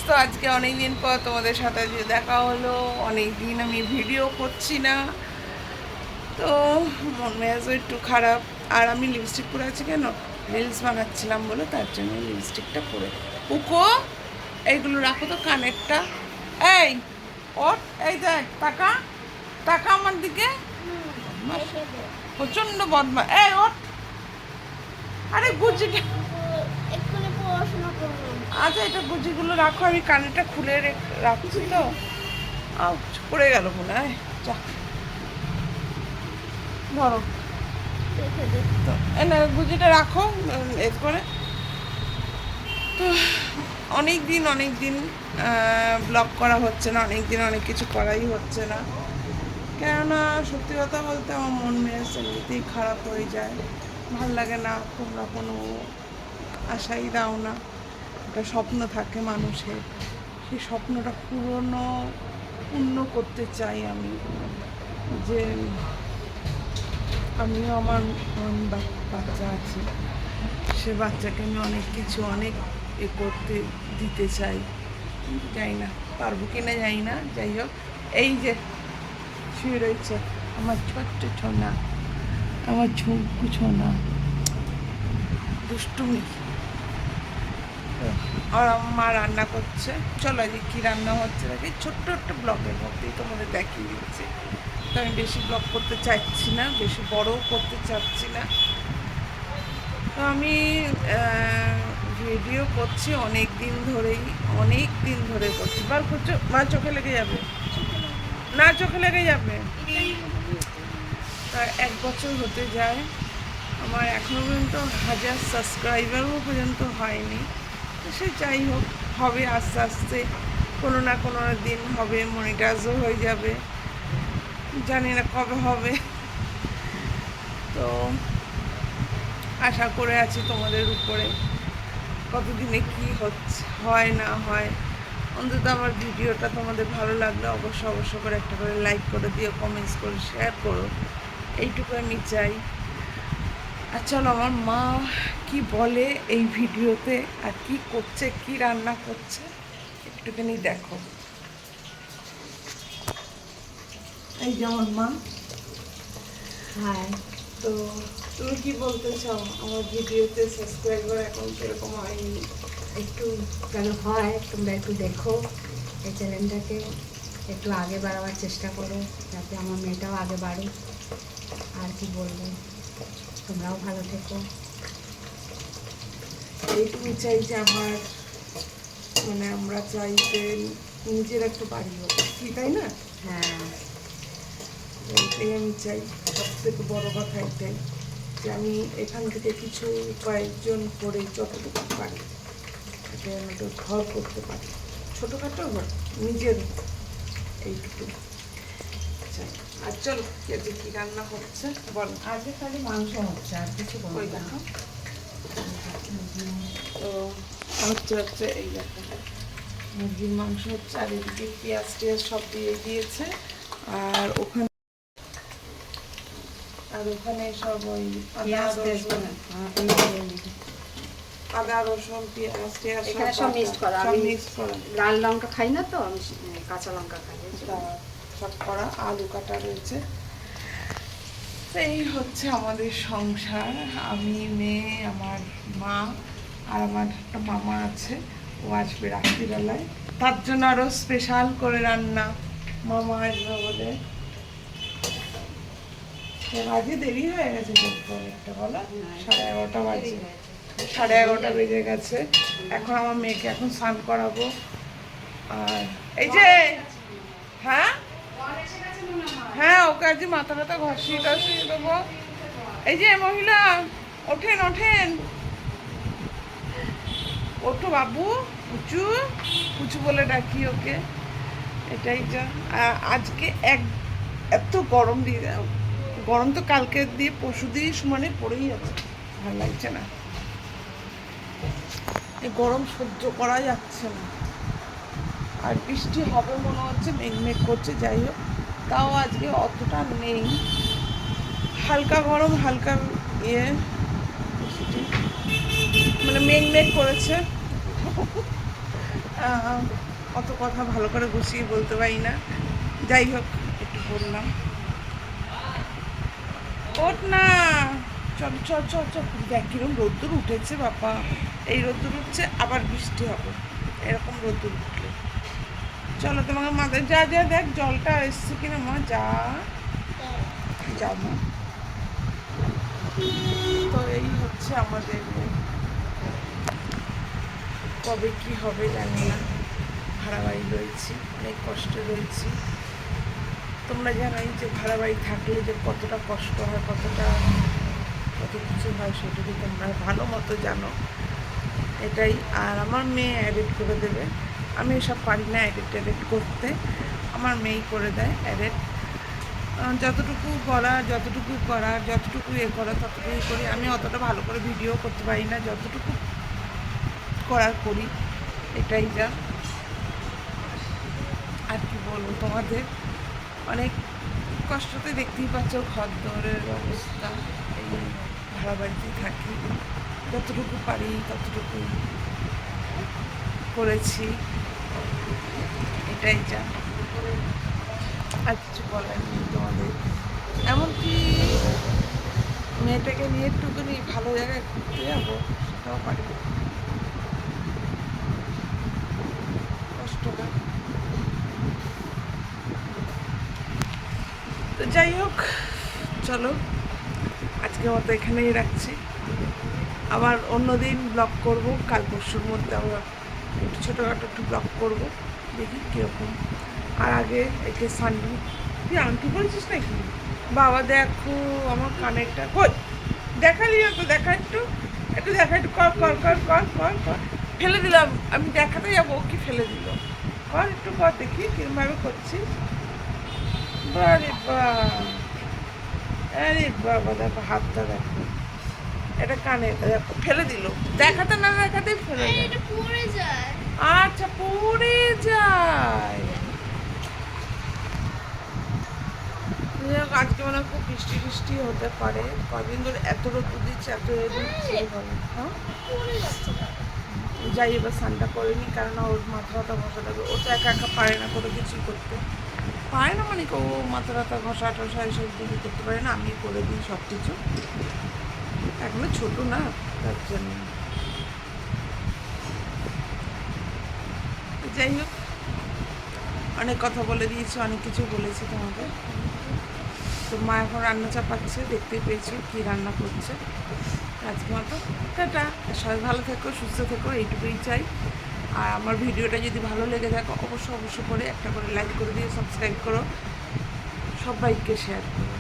তো আজকে অনেক দিন পর তোমাদের সাথে যে দেখা হলো, অনেক দিন আমি ভিডিও করছি না, তো মন মেজাজও একটু খারাপ। আর আমি লিপস্টিক পরে আছি কেন, রিলস বানাচ্ছিলাম বলে, তার জন্য লিপস্টিকটা পরে। পুকো, এইগুলো রাখো তো কানেরটা। এই ওর, এই দেখ, টাকা টাকা আমার দিকে, প্রচন্ড বদমা। এই ওর, আরে গুজিটা, আচ্ছা এটা গুজিগুলো রাখো, আমি কানেরটা খুলে রাখছি তো। পড়ে গেল মনে হয়, যা ধরো তো, না গুজিটা রাখো এর করে। তো অনেক দিন ব্লগ করা হচ্ছে না, অনেক দিন অনেক কিছু করাই হচ্ছে না, কেননা সত্যি কথা বলতে আমার মন মেজাজ এমনিতেই খারাপ হয়ে যায়, ভাল লাগে না, তোমরা কোনো আশাই দাও না। একটা স্বপ্ন থাকে মানুষের, সেই স্বপ্নটা পূর্ণ করতে চাই আমি, যে আমিও আমার বাচ্চা আছে, সে বাচ্চাকে আমি অনেক করতে দিতে চাই, কিন্তু যাই না, পারবো কিনা যাই না। যাই হোক, এই যে শুয়ে রয়েছে আমার ছোট্ট ছোনা, আমার ঝুঁকু ছোনা, দুষ্টুমি। আর মা রান্না করছে, চলো আজকে কী রান্না হচ্ছে দেখি, ছোট্ট একটা ব্লগের মধ্যেই তোমাদের দেখিয়ে দিচ্ছি। তো আমি বেশি ব্লগ করতে চাইছি না, বেশি বড়ও করতে চাচ্ছি না। তো আমি ভিডিও করছি অনেক দিন ধরে করছি। বার করছো, মা চোখে লেগে যাবে না, চোখে লেগে যাবে। তা 1 বছর হতে যায়, আমার এখনও পর্যন্ত 1000 সাবস্ক্রাইবারও পর্যন্ত হয়নি। তো সে যাই হোক, হবে আস্তে আস্তে, কোনো না কোনো দিন হবে, মনিটাইজও হয়ে যাবে, জানি না কবে হবে। তো আশা করে আছি তোমাদের উপরে, কতদিনে কি হচ্ছে, হয় না হয়। অন্তত আমার ভিডিওটা তোমাদের ভালো লাগলে অবশ্য করে একটা করে লাইক করে দিও, কমেন্টস করে শেয়ার করো, এইটুকু আমি চাই। আর চলো আমার মা কি বলে এই ভিডিওতে, আর কি করছে, কি রান্না করছে একটুখানি দেখো। এই যে আমার মা। হ্যাঁ, তো তুমি কি বলতে চাও, আমার ভিডিওতে সাবস্ক্রাইবার এখন সেরকম হয়নি? একটু কেন হয়, তোমরা একটু দেখো, এই চ্যানেলটাকে একটু আগে বাড়াবার চেষ্টা করো, যাতে আমার মেয়েটাও আগে বাড়ুক। আর কি বলবো, তোমরাও ভালো থেকো। এইটুকু চাই যে আমার, মানে আমরা চাই যে নিজের একটা বাড়ি হোক, কি তাই না? হ্যাঁ, এইটাই আমি চাই, সব থেকে বড়ো কথা এটাই, যে আমি এখান থেকে কিছু কয়েকজন করে যতটুকু পারি, যাতে আমি একটা ঘর করতে পারি, ছোটোখাটো ঘর নিজের, এইটুকু চাই। আর চলো আজকে কী রান্না হচ্ছে বল। আজকে খালি মাংস হচ্ছে, আর কিছু ওই বলবো না। দেখো, তো হচ্ছে এই দেখো মুরগির মাংস হচ্ছে, আর এদিকে পেঁয়াজ টিয়াজ সব দিয়ে দিয়েছে, আর ওখানে সব ওই আদা রসুন পেঁয়াজ টিয়াজ এখানে সব মিক্সড করা। সব আমি মিক্স করা, লাল লঙ্কা খাই না, তো আমি কাঁচা লঙ্কা খাই। সব করা, আলু কাটা রয়েছে। তো এই হচ্ছে আমাদের সংসার, আমি, মেয়ে, আমার মা, আর আমার একটা মামা আছে, ও আসবে রাত্রিবেলায়, তার জন্য আরও স্পেশাল করে রান্না, মামা আসবে বলে। আজকে দেরি হয়ে গেছে দেখতে অনেকটা, বলো 11:30 বাজে, 11:30 বেজে গেছে। এখন আমার মেয়েকে এখন স্নান করাবো, আর এই যে, হ্যাঁ হ্যাঁ ওকে আজকে মাথা ব্যথা ঘষিয়ে দেবো। এই যে মহিলা, ওঠেন ওঠো বাবু, উঁচু উঁচু বলে ডাকি ওকে, এটাই যা। আজকে এত গরম দিয়ে, গরম তো কালকে দিয়ে পরশু দিয়ে সমানে পড়েই আছে, ভালো লাগছে না, এই গরম সহ্য করা যাচ্ছে না। আর বৃষ্টি হবে মনে হচ্ছে, মেঘ করছে, যাই হোক তাও আজকে অতটা নেই, হালকা গরম, হালকা ইয়ে, মানে মেঘ করেছে। অত কথা ভালো করে গুছিয়ে বলতে পারি না, যাই হোক একটু বললাম। ওঠ না, চল চল চল চল, দেখ কিরম রোদ্দুর উঠেছে বাবা, এই রোদ্দুর উঠছে আবার বৃষ্টি হবে এরকম রোদ্দুর উঠলে। চলো তোমাকে মাথায় যা যা, দেখ জলটা এসছে কিনা মা, যা যা মা। তো এই হচ্ছে আমাদের, কবে কি হবে জানি না, ভাড়া বাড়ি রয়েছি, অনেক কষ্টে রয়েছি। তোমরা জানোই যে ভাড়া বাড়ি থাকলে যে কতটা কষ্ট হয়, কতটা কত কিছু হয়, সেটুকু তোমরা ভালো মতো জানো। এটাই। আর আমার মেয়ে এডিট করে দেবে, আমি এসব পারি না এডিট করতে, আমার মেয়েই করে দেয় এডিট। যতটুকু করার যতটুকু এ করা ততটুকুই করি, আমি অতটা ভালো করে ভিডিও করতে পারি না, যতটুকু করার করি, এটাই যা। আর কি বলবো তোমাদের, অনেক কষ্টতে দেখতেই পাচ্ছ ঘর দরের অবস্থা, এই ভাড়া বাড়িতে থাকি, যতটুকু পারি ততটুকু করেছি, এটাই যা, আর কিছু বলার নেই তোমাদের। এমনকি মেয়েটাকে নিয়ে একটুখানি ভালো জায়গায় ঘুরতে যাবো, সেটাও পারি না, কষ্ট হয়। তো যাই হোক, চলো আজকের মতো এখানেই রাখছি, আবার অন্যদিন ব্লগ করব, কাল পরশুর মধ্যে আবার একটু ছোটোখাটো একটু ব্লগ করব, দেখি কীরকম। আর আগে একে সানডে, তুই আংটি পরেছিস নাকি বাবা? দেখো আমার কানেরটা কই, দেখালি না তো, দেখা একটু, একটু দেখা, একটু কর কর কর কর কর কর, ফেলে দিলাম, আমি দেখাতে যাবো, কি ফেলে দিল, কর একটু কর দেখি কিরমভাবে করছিস। আরে বা, আরে বাবা দেখো হাতটা দেখো, এটা কানে, এটা দেখো ফেলে দিল, দেখাতে না দেখাতেই ফেলে দিল। আচ্ছা পড়ে যায়। যাই হোক, আজকে মনে হয় খুব বৃষ্টি বৃষ্টি হতে পারে, কদিন ধরে এত রোদ দিচ্ছে, এত রোদ দিচ্ছে, হ্যাঁ যাই, এবার স্নানটা করেনি, কারণ ওর মাথা ব্যথা ঘষা লাগবে, ও তো একা একা পারে না কোনো কিছুই করতে, পারে না মানে ও মাথা ব্যথা ঘষা টষা এসব কিছু করতে পারে না, আমি করে দিই সব কিছু, এখনো ছোটো না তার জন্য। যাই হোক, অনেক কথা বলে দিয়েছি, অনেক কিছু বলেছি তোমাদের। তো মা এখন রান্না চাপাচ্ছে, দেখতেই পেয়েছি কী রান্না করছে। আজকে মতো টাটা, সবাই ভালো থেকো, সুস্থ থেকো, এইটুকুই চাই। আর আমার ভিডিওটা যদি ভালো লেগে থাকে অবশ্যই করে একটা করে লাইক করে দিয়ে সাবস্ক্রাইব করো, সবাইকে শেয়ার করো।